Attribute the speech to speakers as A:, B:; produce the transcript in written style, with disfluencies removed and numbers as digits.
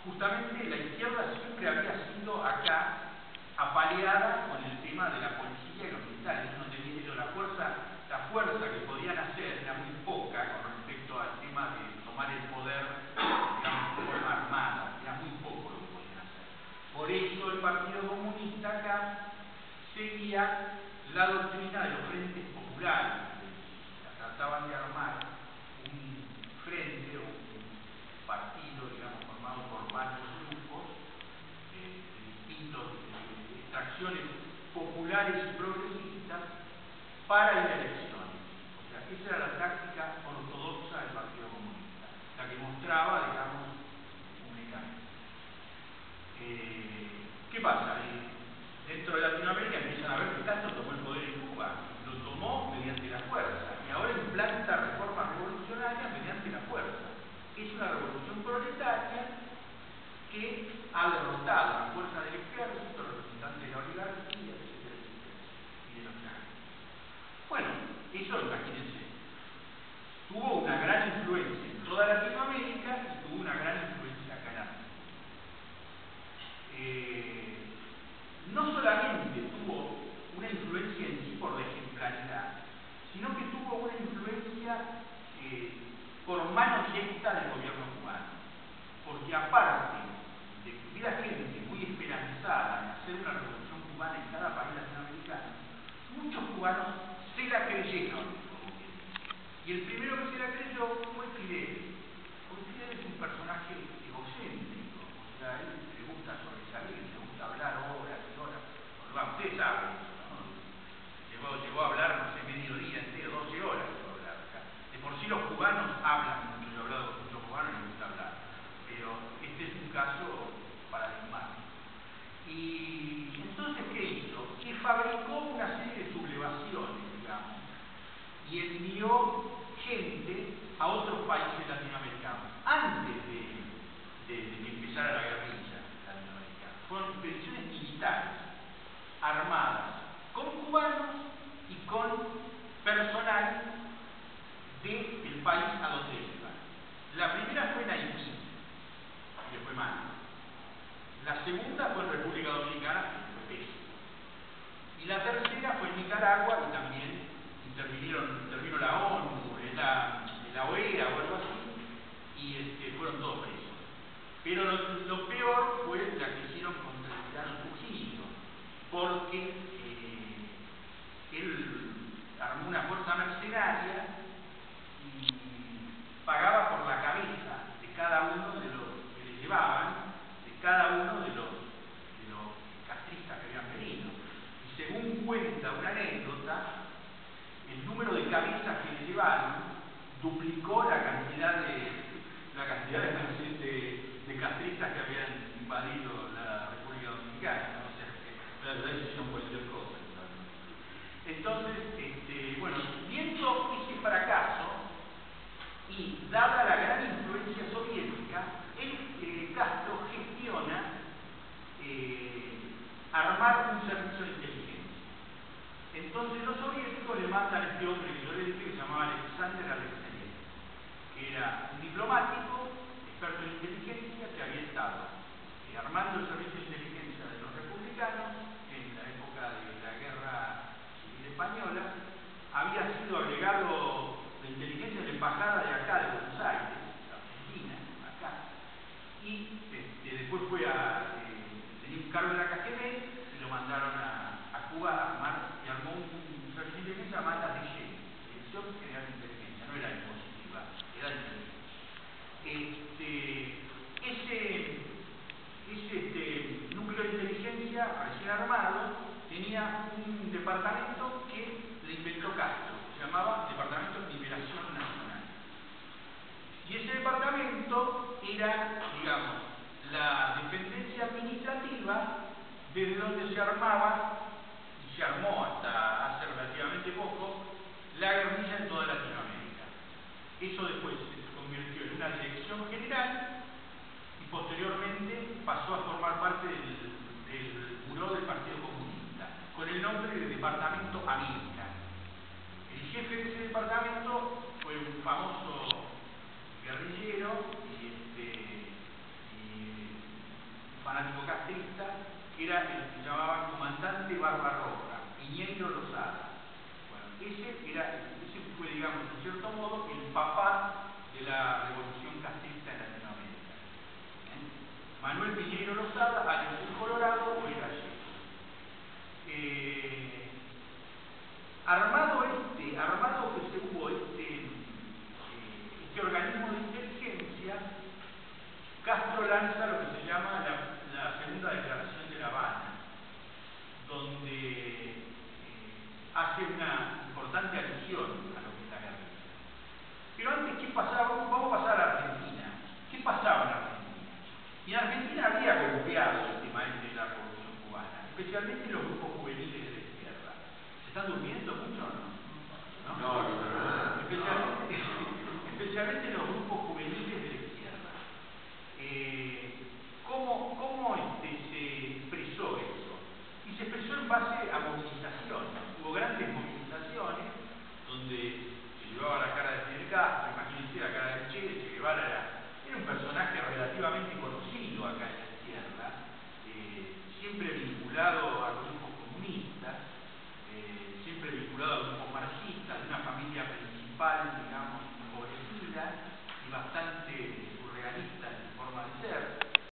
A: justamente la izquierda siempre había sido acá apaleada con el tema de la policía y los militares. No tenía la fuerza que podían hacer era muy poca con respecto al tema de tomar el poder, digamos, de forma armada. Era muy poco lo que podían hacer. Por eso el Partido Comunista acá seguía la doctrina de los frentes populares. Trataban de armar un frente o un partido, digamos, formado por varios grupos de distintas extracciones populares y progresistas para ir a elecciones. O sea, esa era la táctica ortodoxa del Partido Comunista, la que mostraba, digamos, un mecanismo. ¿Qué pasa? Dentro de Latinoamérica empiezan a ver que Castro tomó el poder en Cuba, lo tomó mediante la fuerza, y ahora implanta reformas revolucionarias mediante la fuerza. Es una revolución proletaria que ha derrotado a la fuerza del ejército, representantes de la oligarquía, etcétera, y de los yanquis. Bueno, eso imagínense, tuvo una gran influencia en toda Latinoamérica y tuvo una gran influencia acá en Argentina. No solamente tuvo una influencia en sí por la ejemplaridad, sino que tuvo una influencia por mano directa del gobierno cubano. Porque aparte de que hubiera gente muy esperanzada en hacer una revolución cubana en cada país latinoamericano, muchos cubanos se la creyeron. Y el primero que se la creyó fue Fidel. Porque Fidel es un personaje egocéntrico, o sea, a él le gusta sobresalir, le gusta hablar horas y horas. Bueno, ustedes saben eso, ¿no? Llegó a hablar, no sé, mediodía entero, 12 horas llegó a hablar. De por sí los cubanos hablan mucho, yo he hablado con muchos cubanos y les gusta hablar. Pero este es un caso paradigmático. Y entonces, ¿qué hizo? Que fabricó una serie de sublevaciones, digamos, y envió gente a otros países latinoamericanos antes de que empezara la guerrilla latinoamericana. Fueron expediciones militares armadas con cubanos y con personal del país a donde iban. La primera fue en Haití, y le fue mal. La segunda fue en República Dominicana, y le fue pésimo. Y la tercera fue en Nicaragua, y también intervino la ONU, la OEA o algo así, y fueron todos presos. Pero lo peor fue la que hicieron contra el tirano Trujillo, porque él armó una fuerza mercenaria y pagaba por la cabeza de cada uno de los que le llevaban, de cada uno de los castristas que habían venido. Y según cuenta una anécdota, el número de cabezas que le llevaron duplicó la cantidad de castristas que habían invadido la República Dominicana, ¿no? O sea, que la verdad hicieron cualquier cosa. Entonces, bueno, viendo ese fracaso y dada la gran influencia soviética, Castro gestiona armar un servicio de inteligencia. Entonces los soviéticos le mandan a este hombre que yo le dije que se llamaba Alexander Alexeyev, que era un diplomático, experto en inteligencia, que había estado armando el servicio de inteligencia de los republicanos en la época de la guerra civil española, había sido agregado de inteligencia de la embajada de acá, de Buenos Aires, Argentina, acá, y después tenía un cargo en la KGB y lo mandaron a Cuba a armar, y armó un servicio de inteligencia llamada DG, Dirección General de Inteligencia, no era impositiva, era de inteligencia. Ese núcleo de inteligencia recién armado tenía un departamento que le inventó Castro, se llamaba Departamento de Liberación Nacional. Y ese departamento era, digamos, la dependencia administrativa desde donde se armaba, y se armó hasta hace relativamente poco, la guerrilla en toda Latinoamérica. Eso después se convirtió en una dirección general y posteriormente pasó a formar parte del buró del Partido Comunista, con el nombre de Departamento América. El jefe de ese departamento fue un famoso guerrillero y era el que llamaban comandante Barbarroja, Piñeiro Losada. Bueno, ese fue, digamos, en cierto modo, el papá de la revolución castista en Latinoamérica. Manuel Piñeiro Losada, alias el Colorado o el Gallego. Armado que se hubo este organismo de inteligencia, Castro lanza lo que se llama la Segunda Declaración de La Habana, donde hace una importante alusión a lo que es la guerrilla. Pero antes, ¿qué pasaba? Vamos a pasar a la Argentina. ¿Qué pasaba en Argentina? Y en Argentina había golpeado el tema de la Revolución Cubana, especialmente los grupos juveniles de la izquierda. ¿Se están durmiendo mucho o no? No. Especialmente los grupos juveniles de la izquierda. ¿Cómo se expresó eso? Y se expresó en base a movilizaciones. Hubo grandes movilizaciones donde se llevaba la cara de Fidel Castro. Imagínense la cara de Che Guevara era un personaje relativamente conocido acá en la izquierda, siempre vinculado a grupos comunistas, siempre vinculado a grupos marxistas, de una familia principal